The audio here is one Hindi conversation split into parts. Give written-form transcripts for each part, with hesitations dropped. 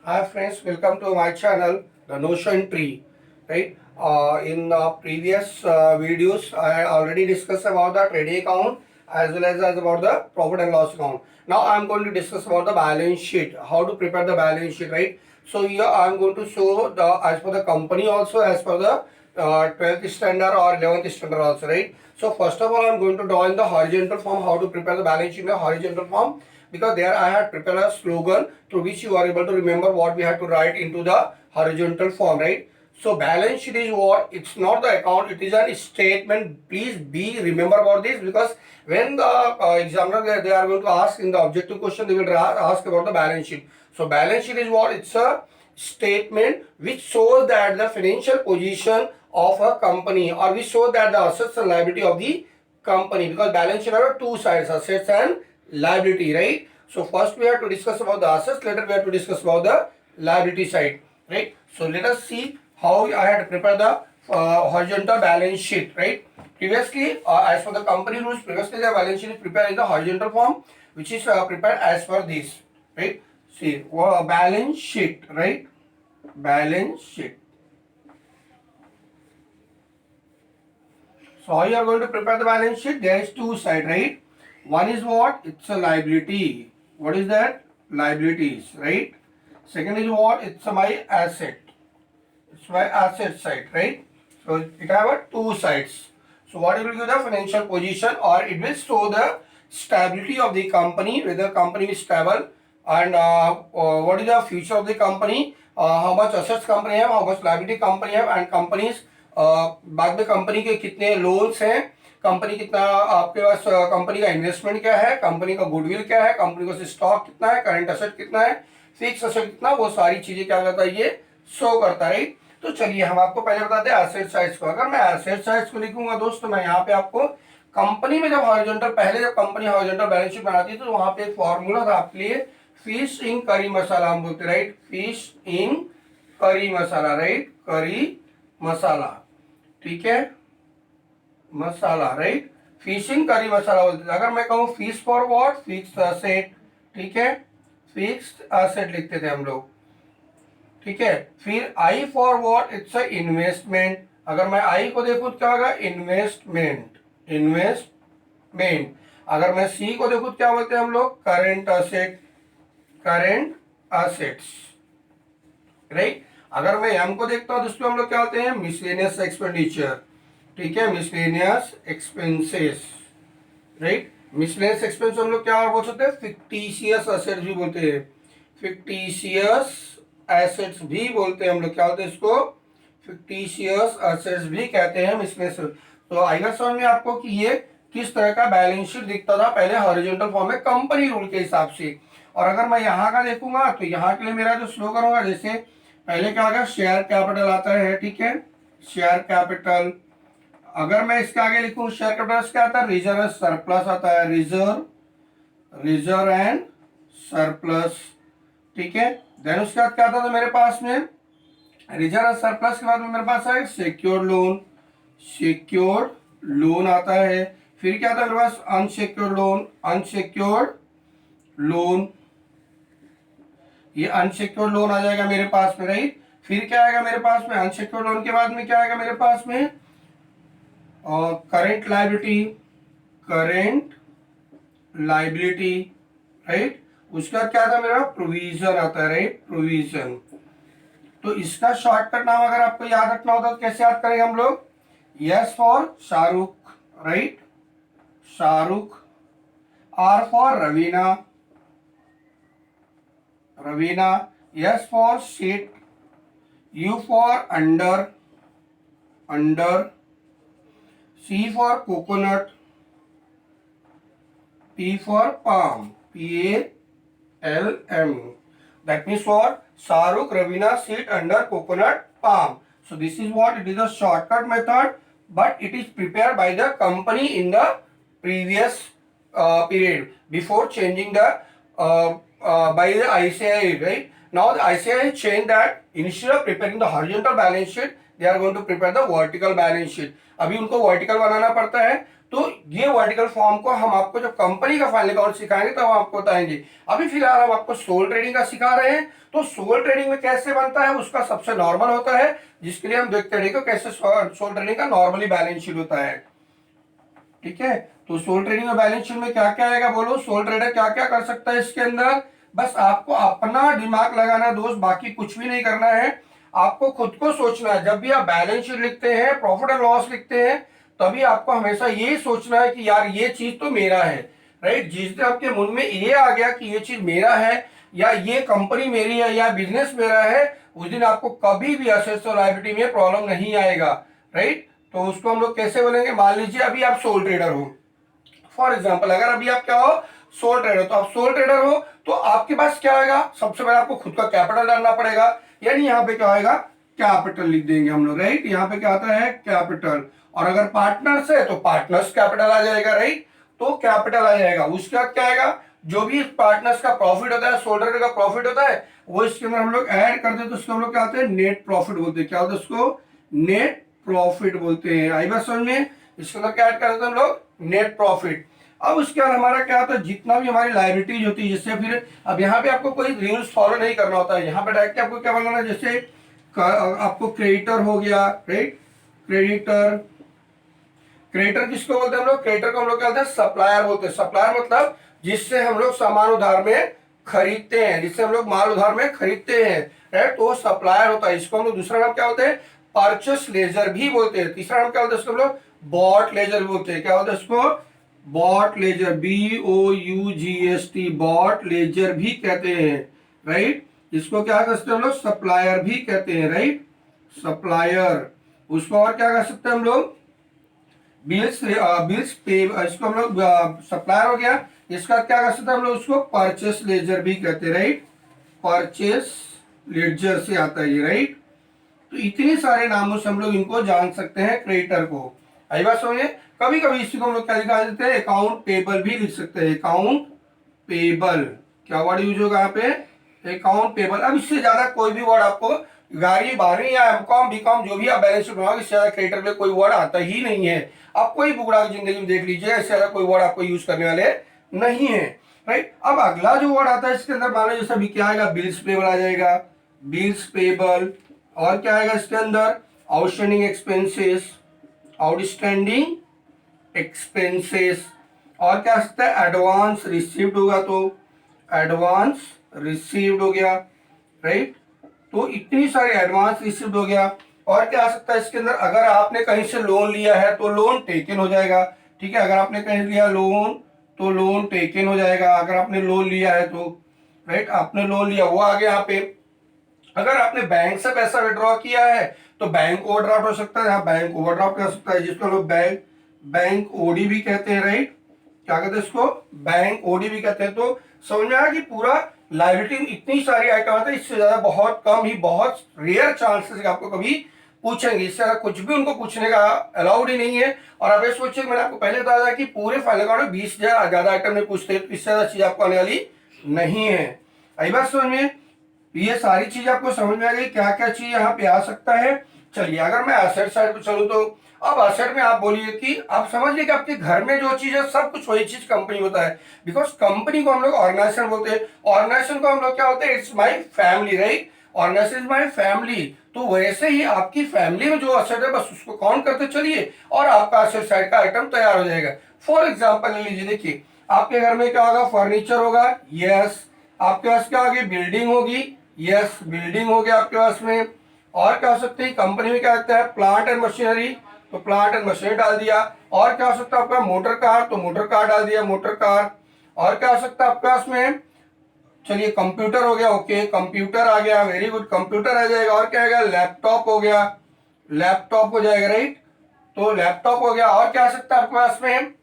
Hi friends, welcome to my channel, The Notion Tree. Right? In previous videos, I had already discussed about the trading account as well as about the profit and loss account. Now I am going to discuss about the balance sheet, how to prepare the balance sheet, right? So here I am going to show the as per the company also as per the 12th standard or 11th standard also, right? So first of all, I am going to draw in the horizontal form how to prepare the balance sheet in the horizontal form, because there I had prepared a slogan through which you are able to remember what we had to write into the horizontal form, right? So balance sheet is what? It's not the account, it is a statement. Please be remember about this, because when the examiner they are going to ask in the objective question, they will ask about the balance sheet. So balance sheet is what? It's a statement which shows that the financial position of a company, or which shows that the assets and liability of the company, because balance sheet have two sides, assets and liability, right? So first we have to discuss about the assets, later we have to discuss about the liability side, right? So let us see how I had prepared the horizontal balance sheet, right? Previously, as per the company rules, previously the balance sheet is prepared in the horizontal form, which is prepared as per this, right? See, balance sheet, right? Balance sheet. So how you are going to prepare the balance sheet? There is two sides, right? One is what? It's a liability. What is that? Liabilities, right? Second is what? It's my asset. It's my asset side, right? So it have a two sides. So what it will give the financial position, or it will show the stability of the company, whether company is stable, and what is the future of the company, how much assets company have, how much liability company have, and companies बाद में कंपनी के कितने लोन्स हैं, कंपनी कितना आपके पास, कंपनी का इन्वेस्टमेंट क्या है, कंपनी का गुडविल क्या है, कंपनी का स्टॉक कितना है, करंट असेट कितना है, फिक्स असेट कितना, वो सारी चीजें क्या करता है, ये शो करता है, राइट? तो चलिए हम आपको पहले बताते हैं एसेट साइज को। अगर मैं एसेट साइज को लिखूंगा दोस्तों, मैं यहाँ पे आपको कंपनी में जब हॉरिजॉन्टल, पहले जब कंपनी हॉरिजॉन्टल बैलेंस शीट बनाती है तो वहां पे एक फॉर्मूला था आपके लिए, फिश इन करी मसाला हम बोलते, राइट? फिश इन करी मसाला, राइट? करी मसाला, ठीक है, मसाला, राइट? फिशिंग करी मसाला बोलते थे। अगर मैं कहूँ fish for what? Fixed asset, ठीक है, फिक्स्ड असेट लिखते थे हम लोग, ठीक है। फिर I for what? It's a investment. अगर मैं आई को देखूं तो क्या होगा? Investment, investment. अगर मैं सी को देखूं तो क्या बोलते हैं हम लोग? Current asset, current assets, right? अगर मैं एम को देखता हूं तो उसको हम लोग क्या होते हैं? मिसलेनियस एक्सपेंडिचर, ठीक है, miscellaneous expenses, right? Miscellaneous expense हम लोग क्या और बोल सकते हैं? फिक्टिशियस असेट्स भी बोलते हैं, फिक्टिशियस एसेट्स भी बोलते हैं हम लोग, क्या होते हैं इसको? फिक्टिशियस एसेट्स भी कहते हैं मिसलेनियस। तो आएगा समझ में आपको कि ये किस तरह का बैलेंस शीट दिखता था पहले हॉरिजॉन्टल फॉर्म में कंपनी रूल के हिसाब से। और अगर मैं यहाँ का देखूंगा तो यहाँ के लिए मेरा जो स्लोगन होगा, जैसे पहले क्या होगा? शेयर कैपिटल आता है, ठीक है, शेयर कैपिटल। अगर मैं इसके आगे लिखूं शेयर कैपिटल, क्या आता है? रिजर्व एंड सरप्लस आता है, रिजर्व, रिजर्व एंड सरप्लस, ठीक है। देन उसके बाद क्या आता था मेरे पास में? रिजर्व एंड सरप्लस के बाद में मेरे पास है सिक्योर्ड लोन, सिक्योर्ड लोन आता है। फिर क्या आता है मेरे पास? अनसिक्योर्ड लोन, अनसिक्योर्ड लोन, ये अनसिक्योर्ड लोन आ जाएगा मेरे पास में, राइट? फिर क्या आएगा मेरे पास में? अनसिक्योर्ड लोन के बाद में क्या आएगा मेरे पास में? Current liability, current liability, right? उसके बाद क्या आता है मेरा? प्रोविजन आता है, राइट? प्रोविजन। तो इसका शॉर्टकट नाम अगर आपको याद रखना होता तो कैसे याद करेंगे हम लोग? S for Shahrukh, right? Shahrukh. R for Raveena, Raveena. S for sheet, U for under, under. C for coconut, P for palm, PALM. That means for Shahrukh, Ravina, sit under coconut palm. So this is what it is, a shortcut method, but it is prepared by the company in the previous period before changing the by the ICAI, right? Now the ICAI changed that instead of preparing the horizontal balance sheet, they are going to prepare the vertical balance sheet. अभी उनको वर्टिकल बनाना पड़ता है, तो ये वर्टिकल फॉर्म को हम आपको जब कंपनी का फाइनल अकाउंट सिखाएंगे तब हम आपको बताएंगे। अभी फिलहाल हम आपको सोल ट्रेडिंग का सिखा रहे हैं। तो सोल ट्रेडिंग में कैसे बनता है उसका सबसे नॉर्मल होता है, जिसके लिए हम देखते हैं देखो कैसे सोल ट्रेडिंग का नॉर्मली बैलेंस शीट होता है। ठीक है, तो सोल ट्रेडिंग में बैलेंस शीट में क्या क्या आएगा बोलो, सोल ट्रेडर क्या क्या कर सकता है इसके अंदर। बस आपको अपना दिमाग लगाना है दोस्त, बाकी कुछ भी नहीं करना है। आपको खुद को सोचना है, जब भी आप बैलेंस शीट लिखते हैं, प्रॉफिट एंड लॉस लिखते हैं, तभी आपको हमेशा ये सोचना है कि यार ये चीज तो मेरा है, राइट। जिस दिन आपके मन में ये आ गया कि ये चीज मेरा है या ये कंपनी मेरी है या बिजनेस मेरा है, उस दिन आपको कभी भी असेट्स और लायबिलिटी में प्रॉब्लम नहीं आएगा, राइट। तो उसको हम लोग कैसे बोलेंगे, मान लीजिए अभी आप सोल ट्रेडर हो, फॉर एग्जाम्पल अगर अभी आप क्या हो, सोल ट्रेडर, तो आप सोल ट्रेडर हो तो आपके पास क्या आएगा, सबसे पहले आपको खुद का कैपिटल डालना पड़ेगा, यानी यहाँ पे क्या आएगा, कैपिटल लिख देंगे हम लोग, राइट। यहाँ पे क्या आता है, कैपिटल। और अगर पार्टनर्स है तो पार्टनर्स कैपिटल आ जाएगा, राइट। तो कैपिटल आ जाएगा, उसके बाद क्या आएगा, जो भी पार्टनर्स का प्रॉफिट होता है, सोल ट्रेडर का प्रॉफिट होता है, वो इसके अंदर हम लोग ऐड करते हैं, तो उसको हम लोग क्या होते हैं, नेट प्रॉफिट बोलते हैं। क्या होता है उसको, नेट प्रॉफिट बोलते हैं। आई बात समझ में, इसके अंदर क्या ऐड करते हैं हम लोग, नेट प्रॉफिट। अब उसके बाद हमारा क्या होता है, जितना भी हमारी लायबिलिटीज होती है, जिससे फिर अब यहाँ पे आपको कोई रूल्स फॉलो नहीं करना होता है, यहाँ पे डायरेक्ट आपको क्या बनाना है, जैसे आपको क्रेडिटर हो गया, राइट। क्रेडिटर, क्रेडिटर किसको बोलते हैं हम लोग, क्रेडिटर को हम लोग क्या बोलते हैं, सप्लायर बोलते हैं। सप्लायर मतलब जिससे हम लोग सामान उधार में खरीदते हैं, जिससे हम लोग माल उधार में खरीदते हैं, राइट। तो वो सप्लायर होता है। इसको हम लोग दूसरा नाम क्या बोलते हैं, परचेस लेजर भी बोलते हैं। तीसरा नाम क्या बोलते हैं इसको हम लोग, बॉट लेजर बोलते हैं। क्या बोलते हैं इसको, bought ledger, BOUGST, bought ledger भी कहते हैं, राइट। इसको क्या कर सकते हैं हम लोग, सप्लायर भी कहते हैं, राइट, सप्लायर। उसको और क्या कर सकते हैं हम लोग, बिल्स बिल्स पे, इसको हम लोग सप्लायर हो गया। इसका क्या कर सकते हैं हम लोग, उसको परचेस लेजर भी कहते हैं, राइट। परचेस लेजर से आता है ये, राइट। तो इतने सारे नामों से हम लोग इनको जान सकते हैं, क्रेडिटर को। आई बात समझे। कभी कभी इसी को हम लोग क्या लिखा देते हैं, अकाउंट पेबल भी लिख सकते हैं, अकाउंट पेबल। क्या वर्ड यूज होगा यहाँ पे, अकाउंट पेबल। अब इससे ज्यादा कोई भी वर्ड आपको 11वीं 12वीं या एमकॉम बीकॉम जो भी आप बैलेंस शीट बनाओगे, इससे ज्यादा क्रेडिटर के लिए कोई वर्ड आता ही नहीं है। आप कोई बुकड़ा की जिंदगी में देख लीजिए, इससे ज्यादा कोई वर्ड आपको यूज करने वाले नहीं है, राइट। अब अगला जो वर्ड आता है इसके अंदर, मान लो जैसे अभी क्या आएगा, बिल्स पेबल आ जाएगा, बिल्स पेबल। और क्या आएगा इसके अंदर, आउटस्टैंडिंग एक्सपेंसेस, आउटस्टैंडिंग एक्सपेंसेस। और क्या आ सकता है, एडवांस रिसीव्ड होगा, तो एडवांस रिसीव्ड हो गया, राइट। तो इतनी सारी एडवांस रिसीव्ड हो गया। और क्या आ सकता है इसके अंदर, अगर आपने कहीं से लोन लिया है तो लोन टेकन हो जाएगा, ठीक है। अगर आपने कहीं लिया लोन तो लोन टेकन हो जाएगा, अगर आपने लोन लिया है तो, राइट। आपने लोन लिया वो आ गया यहाँ पे। अगर आपने बैंक से पैसा विड्रॉ किया है तो बैंक ओवरड्राफ्ट हो सकता है, यहाँ बैंक ओवरड्राफ्ट कर सकता है, जिसको लोग बैंक बैंक ओडी भी कहते हैं, राइट। क्या कहते हैं इसको, बैंक ओडी भी कहते हैं। तो समझ में आया कि पूरा लायबिलिटी में इतनी सारी आइटम आते हैं, इससे ज्यादा बहुत कम ही, बहुत रेयर चांसेस आपको कभी पूछेंगे, इससे ज्यादा कुछ भी उनको पूछने का अलाउड ही नहीं है। और आप ये सोचिए, मैंने आपको पहले बताया था कि पूरे फाइनल अकाउंट में 20 ज्यादा आइटम नहीं पूछते, तो इससे ज्यादा चीज आपको आने वाली नहीं है। आई बात समझ में, ये सारी चीज आपको समझ में आ गई, क्या क्या चीज यहाँ पे आ सकता है। चलिए अगर मैं एसेट साइड पे चलूं, तो अब एसेट में आप बोलिए कि आप समझ लीजिए कि आपके घर में जो चीज है सब कुछ वही चीज कंपनी होता है। बिकॉज कंपनी को हम लोग ऑर्गेनाइजेशन बोलते हैं, ऑर्गेनाइजेशन को हम लोग क्या बोलते हैं, it's my family, right. Organisation is my family. तो वैसे ही आपकी फैमिली में जो एसेट है बस उसको काउंट करते चलिए और आपका एसेट साइड का आइटम तैयार हो जाएगा। फॉर एग्जाम्पल ले लीजिए, देखिए आपके घर में क्या होगा, फर्नीचर होगा, यस। आपके पास क्या होगी, बिल्डिंग होगी, यस, बिल्डिंग हो गया आपके पास में। और क्या हो सकती है, कंपनी में क्या होता है, प्लांट एंड मशीनरी, तो प्लांट एंड मशीनरी डाल दिया। और क्या हो सकता है आपका, मोटर कार, तो मोटर कार डाल दिया, मोटर कार। और क्या हो सकता है आपके पास में, चलिए कंप्यूटर हो गया, ओके कंप्यूटर आ गया, वेरी गुड, कंप्यूटर आ जाएगा। और क्या आएगा, लैपटॉप हो गया, लैपटॉप हो जाएगा, राइट। तो लैपटॉप हो गया। और क्या आ सकता है आपके पास में,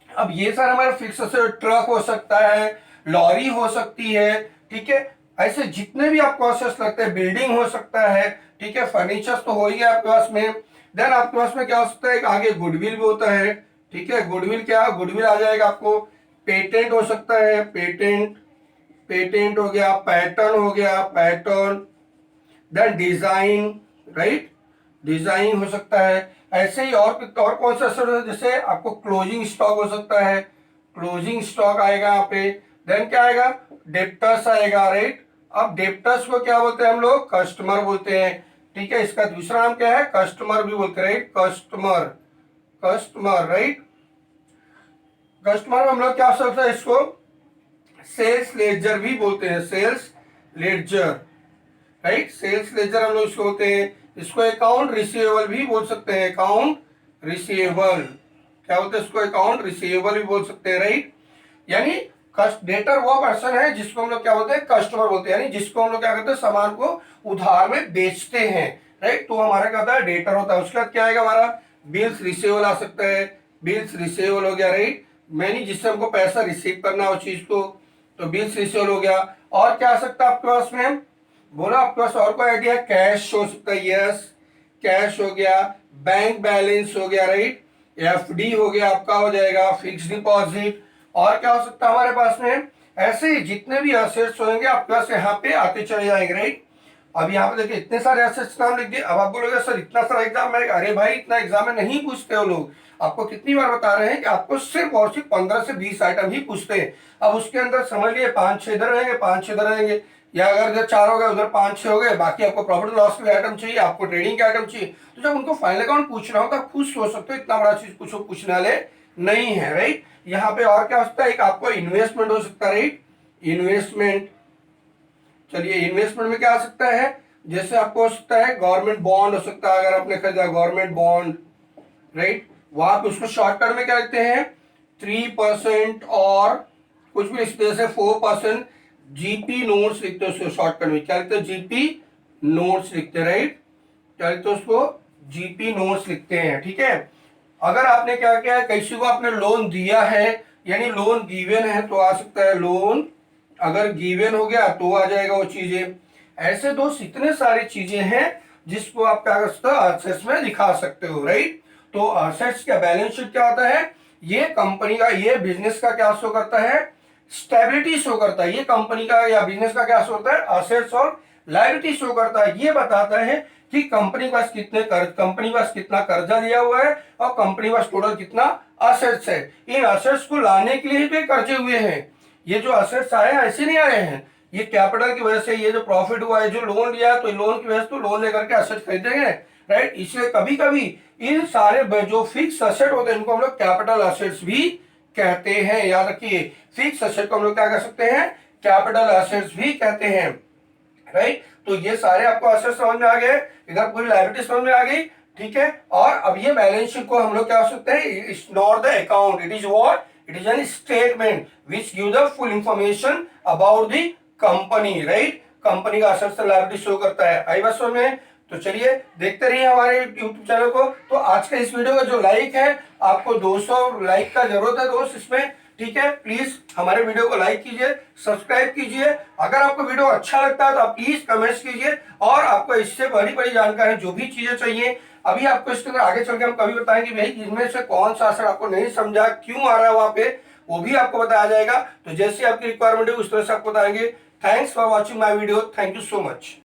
अब ये सारे हमारे फिक्स से, ट्रक हो सकता है, लॉरी हो सकती है, ठीक है। ऐसे जितने भी आपको असेट्स लगते हैं, बिल्डिंग हो सकता है, ठीक है। फर्नीचर तो हो ही गया आपके पास में। देन आपके पास में क्या हो सकता है, एक आगे गुडविल भी होता है, ठीक है। गुडविल क्या, गुडविल आ जाएगा आपको। पेटेंट हो सकता है, पेटेंट, पेटेंट हो गया, पैटर्न हो गया, pattern. Then design, right, design हो सकता है। ऐसे ही और कौन सा एसेट है, जैसे आपको क्लोजिंग स्टॉक हो सकता है, क्लोजिंग स्टॉक आएगा यहाँ पे। देन क्या आएगा, डेप्टर्स आएगा, राइट। अब डेप्टर्स को क्या बोलते हैं हम लोग, कस्टमर बोलते हैं, ठीक है। इसका दूसरा नाम क्या है, कस्टमर भी बोलते हैं, right, customer, customer, right. Customer में हम लोग क्या बोलते हैं इसको, सेल्स लेजर भी बोलते हैं, sales ledger, right, sales ledger हम लोग इसको बोलते हैं। इसको अकाउंट रिसीवेबल भी बोल सकते हैं, अकाउंट रिसीवेबल, क्या बोलते हैं इसको, अकाउंट रिसीवेबल भी बोल सकते हैं, राइट। यानी डेटर वो पर्सन है जिसको हम लोग क्या बोलते हैं, कस्टमर बोलते हैं, यानी जिसको हम लोग क्या करते हैं, सामान को उधार में बेचते हैं, राइट। तो हमारा क्या होता है, डेटर होता है। उसके बाद क्या आएगा हमारा, बिल्स रिसीवेबल आ सकता है, बिल्स रिसीवेबल हो गया, राइट, मैंने जिससे हमको पैसा रिसीव करना हो चीज को, तो बिल्स रिसीवेबल हो गया। और क्या आ सकता है आपके पास में, बोला आपके पास और कोई आइडिया, कैश हो सकता है, यस, कैश हो गया, बैंक बैलेंस हो गया, राइट, एफडी हो गया आपका, हो जाएगा फिक्स डिपॉजिट। और क्या हो सकता है हमारे पास में, ऐसे ही जितने भी एसेट्स होंगे आपके पास यहाँ पे आते चले जाएंगे, राइट। अब यहाँ पे देखिए इतने सारे एसेट्स नाम लिख दिए। अब आप बोलोगे सर इतना सारा एग्जाम है, अरे भाई इतना एग्जाम में नहीं पूछते हो लोग, आपको कितनी बार बता रहे हैं कि आपको सिर्फ और सिर्फ 15 से 20 आइटम ही पूछते हैं। अब उसके अंदर समझ लिए 5-6 इधर रहेंगे, 5-6 इधर रहेंगे, या अगर इधर 4 हो गए उधर 5-6 हो गए, बाकी आपको प्रॉफिट लॉस के आइटम चाहिए, आपको ट्रेडिंग के आइटम चाहिए। तो जब उनको फाइनल अकाउंट पूछना हो तो आप खुद सोच सकते हो इतना बड़ा चीज कुछ पूछने वाले नहीं है, राइट। यहाँ पे और क्या हो सकता है, एक आपको इन्वेस्टमेंट हो सकता है, राइट, इन्वेस्टमेंट। चलिए इन्वेस्टमेंट में क्या आ सकता है, जैसे आपको हो सकता है गवर्नमेंट बॉन्ड हो सकता है, अगर आपने खरीदा गवर्नमेंट बॉन्ड, राइट, वहां पे उसको शॉर्ट टर्म में क्या लिखते हैं, 3% और कुछ भी लिखते हैं, जैसे 4% जीपी नोट्स लिखते हैं उसको शॉर्ट टर्म में, क्या लिखते हैं, जीपी नोट्स लिखते हैं, राइट, क्या लिखते हैं उसको, जीपी नोट्स लिखते हैं, ठीक है। अगर आपने क्या किया है, किसी को आपने लोन दिया है, यानी लोन गिवन है, तो आ सकता है लोन, अगर गिवन हो गया तो आ जाएगा वो चीजें। ऐसे दोस्त इतने सारी चीजें हैं जिसको आप क्या कर सकते हो, असेट्स में दिखा सकते हो, राइट। तो असेट्स का बैलेंस शीट क्या होता है, ये कंपनी का, ये बिजनेस का क्या शो करता है, स्टेबिलिटी शो करता है। ये कंपनी का या बिजनेस का क्या शो करता है, असेट्स और लायबिलिटी शो करता है। ये बताता है कि कंपनी के पास कितने कर्ज, कंपनी के पास कितना कर्जा लिया हुआ है और कंपनी के पास टोटल कितना असेट्स है। इन असेट्स को लाने के लिए ही तो कर्जे हुए हैं। ये जो असेट्स आए ऐसे नहीं आए हैं, ये कैपिटल की वजह से, ये जो प्रॉफिट हुआ है, जो लोन लिया तो लोन की वजह से तो लोन लेकर के असेट खरीदेंगे, राइट। इसलिए कभी कभी इन सारे जो फिक्स असेट होते हैं इनको हम लोग कैपिटल असेट्स भी कहते हैं। याद रखिए, फिक्स असेट को हम लोग क्या कर सकते हैं, कैपिटल असेट्स भी कहते हैं, राइट। तो ये सारे आपको असेट समझ में आ गए, इधर पूरी लायबिलिटी समझ में आ गई, ठीक है। और अब ये बैलेंस शीट को हम लोग क्या कर सकते हैं, it's not the account, it is what, it is an statement which give the full information about the company, right. Company का असेट्स और लायबिलिटी शो करता है। आई बात समझ में। तो चलिए देखते रहिए हमारे यूट्यूब चैनल को। तो आज के इस वीडियो का जो लाइक है, आपको 200 लाइक का जरूरत है दोस्त इसमें, ठीक है। प्लीज हमारे वीडियो को लाइक कीजिए, सब्सक्राइब कीजिए। अगर आपको वीडियो अच्छा लगता है तो आप प्लीज कमेंट्स कीजिए। और आपको इससे बड़ी बड़ी जानकारी जो भी चीजें चाहिए, अभी आपको इसके अंदर आगे चल के हम कभी बताएंगे भाई इनमें से कौन सा असर आपको नहीं समझा, क्यों आ रहा है वहां पे, वो भी आपको बताया जाएगा। तो जैसे आपकी रिक्वायरमेंट है उस तरह से आपको बताएंगे। Thanks for watching my video, thank you so much.